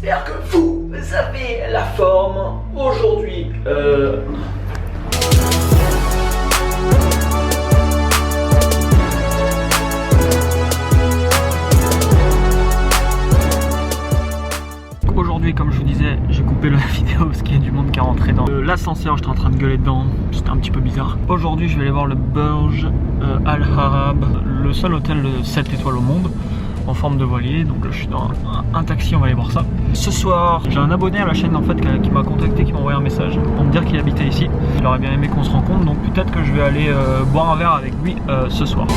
j'espère que vous avez la forme. Aujourd'hui, Aujourd'hui, comme je vous disais, j'ai coupé la vidéo parce qu'il y a du monde qui est rentré dans l'ascenseur. J'étais en train de gueuler dedans, c'était un petit peu bizarre. Aujourd'hui, je vais aller voir le Burj Al Arab, le seul hôtel de 7 étoiles au monde, en forme de voilier. Donc là, je suis dans un taxi, on va aller voir ça. Ce soir, j'ai un abonné à la chaîne en fait qui m'a contacté, qui m'a envoyé un message pour me dire qu'il habitait ici. Il aurait bien aimé qu'on se rencontre, donc peut-être que je vais aller boire un verre avec lui ce soir.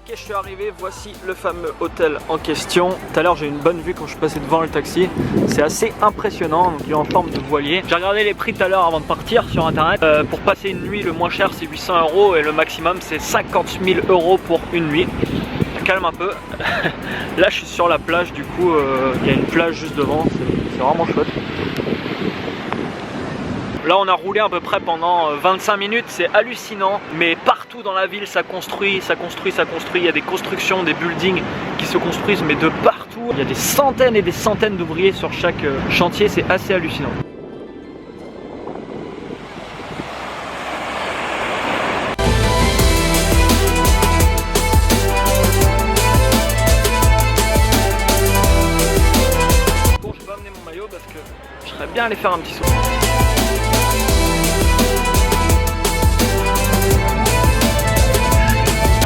Je suis arrivé, voici le fameux hôtel en question. Tout à l'heure j'ai eu une bonne vue quand je suis passé devant le taxi. C'est assez impressionnant, donc il est en forme de voilier. J'ai regardé les prix tout à l'heure avant de partir sur internet. Pour passer une nuit, le moins cher c'est 800 € et le maximum c'est 50 000 € pour une nuit. Calme un peu. Là je suis sur la plage, du coup il y a une plage juste devant, c'est vraiment chouette. Là on a roulé à peu près pendant 25 minutes, c'est hallucinant, mais partout dans la ville ça construit, il y a des constructions, des buildings qui se construisent mais de partout. Il y a des centaines et des centaines d'ouvriers sur chaque chantier, c'est assez hallucinant. Bon, je vais pas amener mon maillot parce que je serais bien allé faire un petit saut.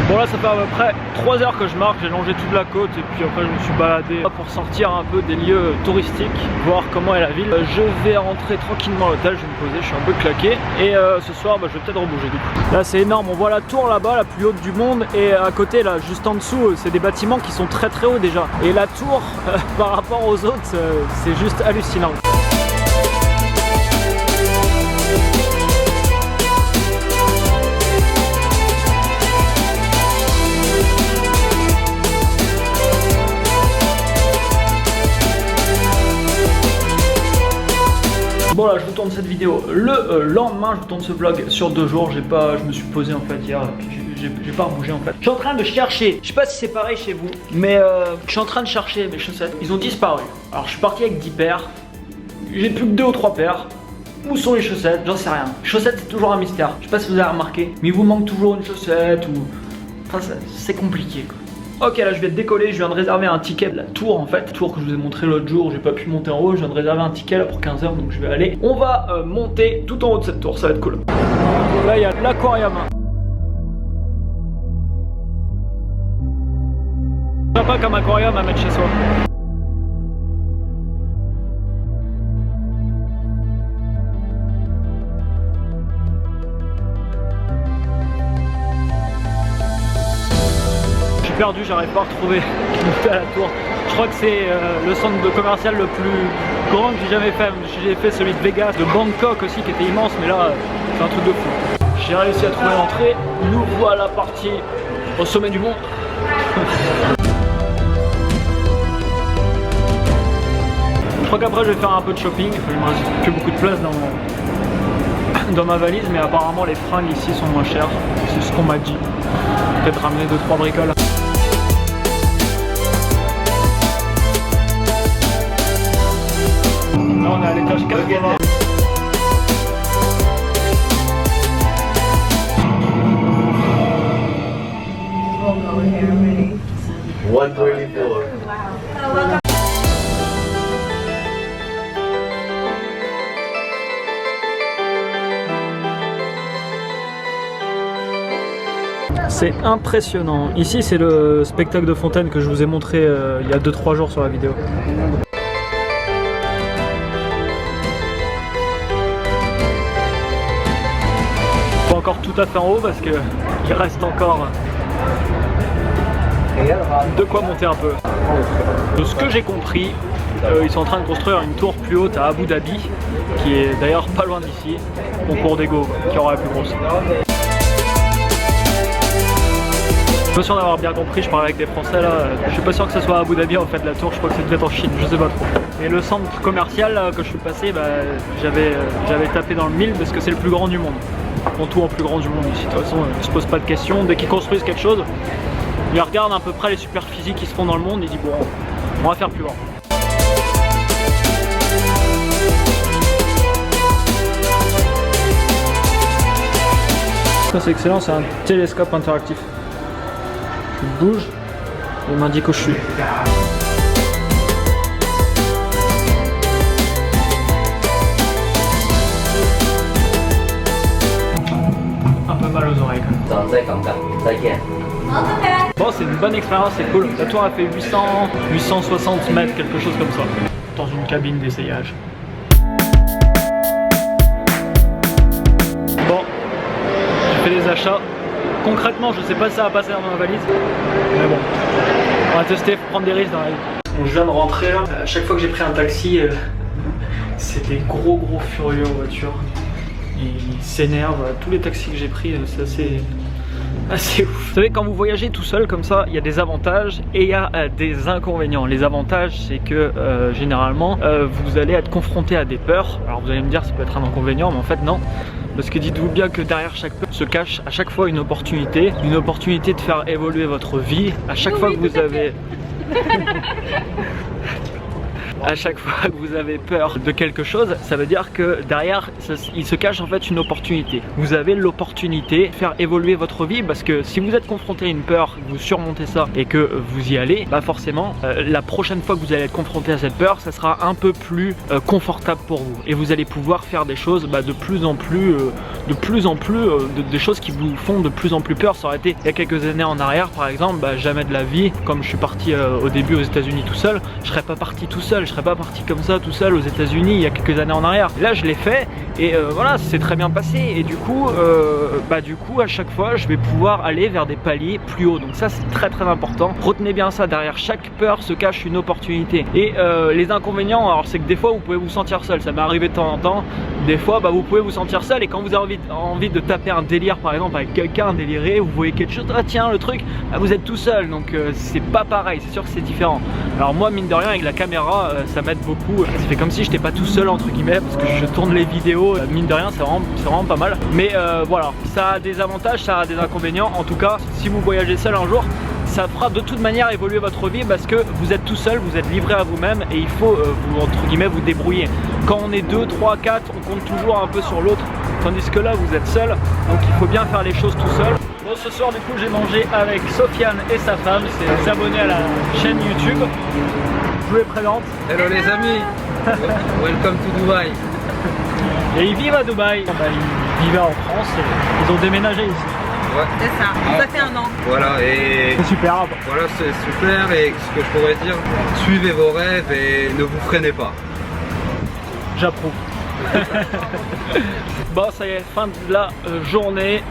Bon là ça fait à peu près 3 heures que je marche, j'ai longé toute la côte et puis après je me suis baladé pour sortir un peu des lieux touristiques, voir comment est la ville. Je vais rentrer tranquillement à l'hôtel, je vais me poser, je suis un peu claqué et ce soir je vais peut-être rebouger du coup. Là c'est énorme, on voit la tour là-bas, la plus haute du monde, et à côté là juste en dessous c'est des bâtiments qui sont très très hauts déjà. Et la tour par rapport aux autres c'est juste hallucinant. Bon là je vous tourne cette vidéo le lendemain, je vous tourne ce vlog sur 2 jours, je me suis posé en fait hier, j'ai pas rebougé en fait. Je suis en train de chercher, je sais pas si c'est pareil chez vous, mais je suis en train de chercher mes chaussettes, ils ont disparu. Alors je suis parti avec 10 paires, j'ai plus que 2 ou 3 paires. Où sont les chaussettes? J'en sais rien. Les chaussettes c'est toujours un mystère, je sais pas si vous avez remarqué, mais il vous manque toujours une chaussette ou... Enfin c'est compliqué quoi. Ok, là je vais décoller, je viens de réserver un ticket de la tour en fait, la tour que je vous ai montré l'autre jour, j'ai pas pu monter en haut, je viens de réserver un ticket là pour 15 h, donc je vais aller. On va monter tout en haut de cette tour, ça va être cool. Là il y a l'aquarium. Sympa comme aquarium à mettre chez soi. Perdu, j'arrive pas à retrouver à la tour. Je crois que c'est le centre commercial le plus grand que j'ai jamais fait. J'ai fait celui de Vegas, de Bangkok aussi qui était immense, mais là c'est un truc de fou. J'ai réussi à trouver l'entrée. Nous voilà partis au sommet du monde. Je crois qu'après je vais faire un peu de shopping. Il me reste plus beaucoup de place dans ma valise, mais apparemment les fringues ici sont moins chères. C'est ce qu'on m'a dit. Peut-être ramener 2-3 bricoles. Là on est à l'étage 4. C'est impressionnant. Ici c'est le spectacle de fontaine que je vous ai montré il y a 2-3 jours sur la vidéo. Pas encore tout à fait en haut parce que il reste encore de quoi monter un peu. De ce que j'ai compris, ils sont en train de construire une tour plus haute à Abu Dhabi, qui est d'ailleurs pas loin d'ici, Concours d'Ego, qui aura la plus grosse. Je suis pas sûr d'avoir bien compris, je parle avec des Français là. Je suis pas sûr que ce soit à Abu Dhabi en fait la tour, je crois que c'est peut-être en Chine, je sais pas trop. Et le centre commercial là, que je suis passé, bah, j'avais tapé dans le 1000 parce que c'est le plus grand du monde. En tout en plus grand du monde ici. De toute façon, ils se posent pas de questions. Dès qu'ils construisent quelque chose, ils regardent à peu près les superficies qui se font dans le monde et ils disent bon, on va faire plus grand. Ça c'est excellent, c'est un télescope interactif. Il bouge, il m'indique où je suis. Un peu mal aux oreilles quand même. Bon, c'est une bonne expérience, c'est cool. La tour a fait 860 mètres, quelque chose comme ça. Dans une cabine d'essayage. Bon, j'ai fait des achats. Concrètement, je sais pas si ça va passer dans ma valise. Mais bon, on va tester, faut prendre des risques dans la vie. Donc, je viens de rentrer là. À chaque fois que j'ai pris un taxi, c'est des gros furieux en voiture. Ils s'énervent. Tous les taxis que j'ai pris, c'est assez ouf. Vous savez, quand vous voyagez tout seul comme ça, il y a des avantages et il y a des inconvénients. Les avantages, c'est que généralement, vous allez être confronté à des peurs. Alors vous allez me dire, ça peut être un inconvénient, mais en fait non. Parce que dites-vous bien que derrière chaque peur se cache à chaque fois une opportunité de faire évoluer votre vie. À chaque fois que vous avez... À chaque fois que vous avez peur de quelque chose, ça veut dire que derrière, il se cache en fait une opportunité. Vous avez l'opportunité de faire évoluer votre vie parce que si vous êtes confronté à une peur, vous surmontez ça et que vous y allez, bah forcément, la prochaine fois que vous allez être confronté à cette peur, ça sera un peu plus confortable pour vous. Et vous allez pouvoir faire des choses de plus en plus, des choses qui vous font de plus en plus peur. Ça aurait été il y a quelques années en arrière par exemple, jamais de la vie, comme je suis parti au début aux États-Unis tout seul, je serais pas parti tout seul. Je serais pas parti comme ça tout seul aux États-Unis il y a quelques années en arrière. Là je l'ai fait et voilà, c'est très bien passé et du coup à chaque fois je vais pouvoir aller vers des paliers plus hauts. Donc ça c'est très important. Retenez bien ça, derrière chaque peur se cache une opportunité. Et les inconvénients, alors c'est que des fois vous pouvez vous sentir seul, ça m'est arrivé de temps en temps. Des fois vous pouvez vous sentir seul et quand vous avez envie de taper un délire par exemple avec quelqu'un déliré, vous voyez quelque chose, ah tiens le truc, vous êtes tout seul, donc c'est pas pareil, c'est sûr que c'est différent. Alors moi mine de rien avec la caméra ça m'aide beaucoup, ça fait comme si j'étais pas tout seul entre guillemets parce que je tourne les vidéos, mine de rien c'est vraiment pas mal. Mais voilà, ça a des avantages, ça a des inconvénients. En tout cas si vous voyagez seul un jour, ça fera de toute manière évoluer votre vie parce que vous êtes tout seul, vous êtes livré à vous-même et il faut entre guillemets vous débrouiller. Quand on est 2, 3, 4, on compte toujours un peu sur l'autre, tandis que là vous êtes seul, donc il faut bien faire les choses tout seul. Bon, ce soir du coup j'ai mangé avec Sofiane et sa femme, c'est des abonnés à la chaîne YouTube. Je vous les présente. Hello les amis. Welcome to Dubaï. Et ils vivent à Dubaï. Ils vivaient en France et ils ont déménagé ici. Ouais. C'est ça, ça fait un an. Voilà, et c'est super. Voilà, c'est super. Et ce que je pourrais dire, suivez vos rêves et ne vous freinez pas. J'approuve. Bon, ça y est, fin de la journée.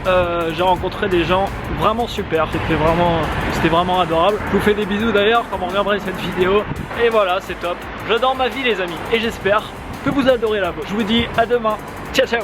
J'ai rencontré des gens vraiment super. C'était vraiment adorable. Je vous fais des bisous d'ailleurs quand vous regarderez cette vidéo. Et voilà, c'est top. J'adore ma vie les amis et j'espère que vous adorez la vôtre. Je vous dis à demain. Ciao ciao.